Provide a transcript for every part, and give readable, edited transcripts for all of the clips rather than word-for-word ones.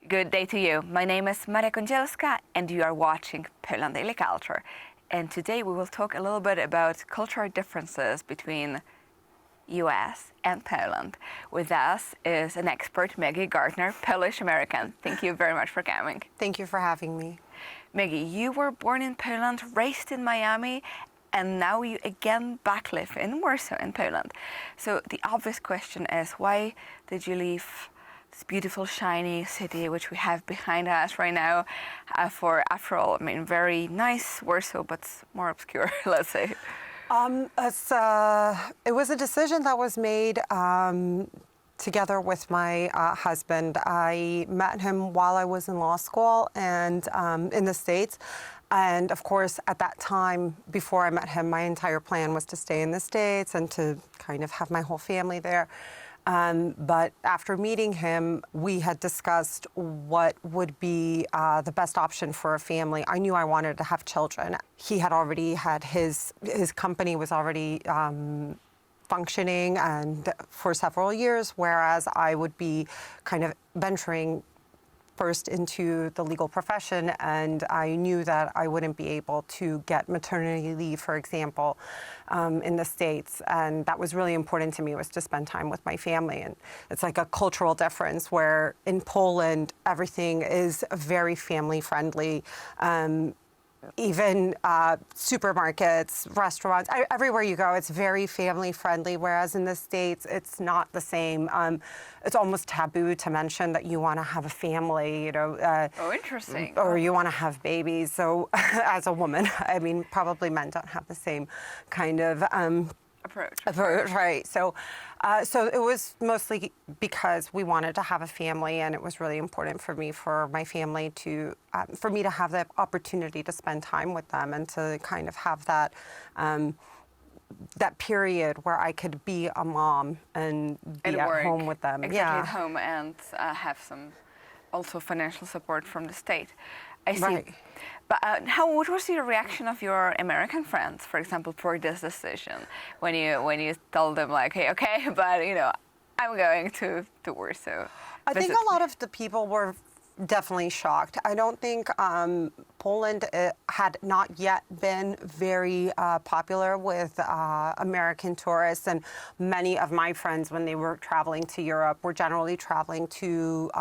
Good day to you. My name is Maria Kądzielska and you are watching Poland Daily Culture. And today we will talk a little bit about cultural differences between US and Poland. With us is an expert, Maggie Gardner, Polish-American. Thank you very much for coming. Thank you for having me. Maggie, you were born in Poland, raised in Miami, and now you again back live in Warsaw in Poland. So the obvious question is, why did you leave this beautiful, shiny city, which we have behind us right now, for, after all, I mean, very nice Warsaw, but more obscure, let's say? It was a decision that was made together with my husband. I met him while I was in law school and in the States. And of course, at that time, before I met him, my entire plan was to stay in the States and to kind of have my whole family there. But after meeting him, we had discussed what would be the best option for a family. I knew I wanted to have children. He had already had his company was already functioning and for several years, whereas I would be kind of venturing first into the legal profession, and I knew that I wouldn't be able to get maternity leave, for example, in the States. And that was really important to me, was to spend time with my family. And it's like a cultural difference where in Poland, everything is very family friendly. Even supermarkets, restaurants, everywhere you go, it's very family friendly, whereas in the States, it's not the same. It's almost taboo to mention that you want to have a family, you know. Oh, interesting. Or you want to have babies. So as a woman, I mean, probably men don't have the same kind of approach, right? So it was mostly because we wanted to have a family, and it was really important for me, for my family to, for me to have the opportunity to spend time with them and to kind of have that that period where I could be a mom and be at work, home with them. Exactly, at home and have some also financial support from the state. I see. Right. But what was your reaction of your American friends, for example, for this decision when you told them like, hey, okay, but you know, I'm going to Warsaw? I think a lot of the people were definitely shocked. I don't think Poland had not yet been very popular with American tourists, and many of my friends, when they were traveling to Europe, were generally traveling to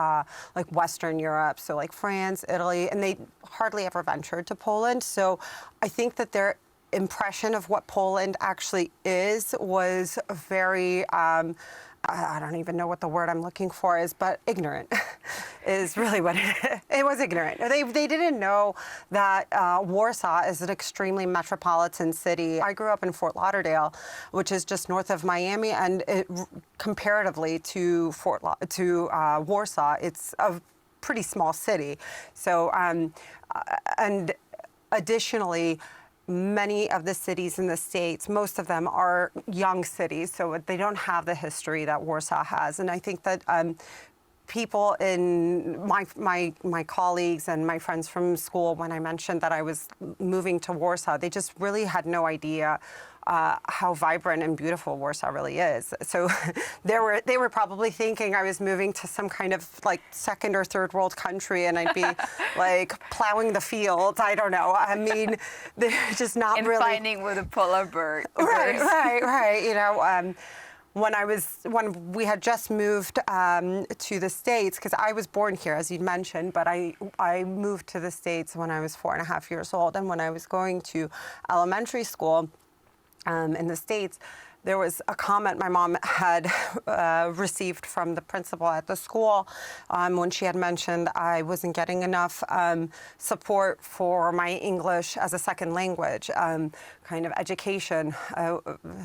like Western Europe, so like France, Italy, and they hardly ever ventured to Poland. So I think that their impression of what Poland actually is was very I don't even know what the word I'm looking for is, but ignorant is really what it was. Ignorant. They didn't know that Warsaw is an extremely metropolitan city. I grew up in Fort Lauderdale, which is just north of Miami, and comparatively to Warsaw, it's a pretty small city. So, and additionally, many of the cities in the States, most of them are young cities, so they don't have the history that Warsaw has. And I think that people in my colleagues and my friends from school, when I mentioned that I was moving to Warsaw, they just really had no idea how vibrant and beautiful Warsaw really is. So they were probably thinking I was moving to some kind of like second or third world country, and I'd be like plowing the fields. I don't know. I mean, they're just not really. And finding with a polar bear. Right. You know. When we had just moved to the States, because I was born here, as you mentioned, but I moved to the States when I was 4.5 years old, and when I was going to elementary school in the States, there was a comment my mom had received from the principal at the school when she had mentioned I wasn't getting enough support for my English as a second language kind of education.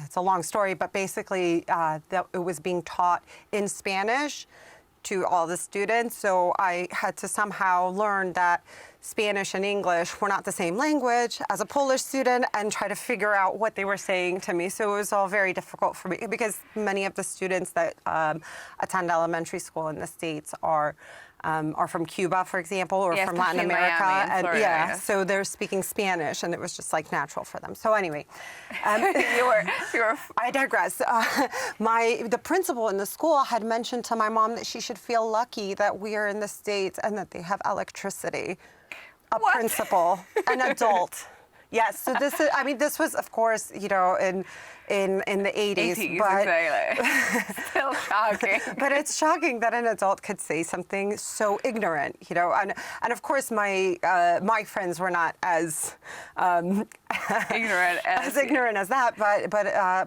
It's a long story, but basically that it was being taught in Spanish to all the students. So I had to somehow learn that Spanish and English were not the same language as a Polish student and try to figure out what they were saying to me. So it was all very difficult for me because many of the students that attend elementary school in the States are or from Cuba, for example, or Yeah, from Latin especially in America. Miami and And Florida, yeah, yes. so they're speaking Spanish, and it was just like natural for them. So anyway, you were I digress. The principal in the school had mentioned to my mom that she should feel lucky that we are in the States and that they have electricity. A What? principal, an adult. Yes. So this is. I mean, this was, of course, in the 80s, 80s, but exactly. Still shocking. but it's shocking that an adult could say something so ignorant, And of course, my friends were not as Ignorant as ignorant as that,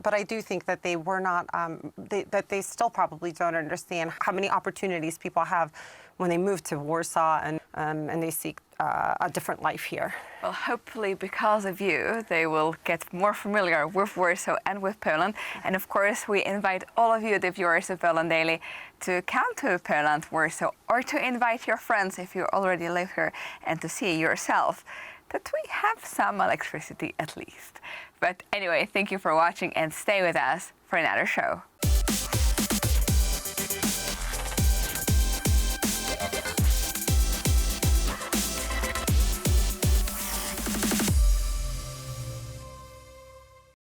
but I do think that they were not. That they still probably don't understand how many opportunities people have when they move to Warsaw and they seek a different life here. Well, hopefully because of you, they will get more familiar with Warsaw and with Poland. And of course, we invite all of you, the viewers of Poland Daily, to come to Poland, Warsaw, or to invite your friends if you already live here and to see yourself that we have some electricity at least. But anyway, thank you for watching and stay with us for another show.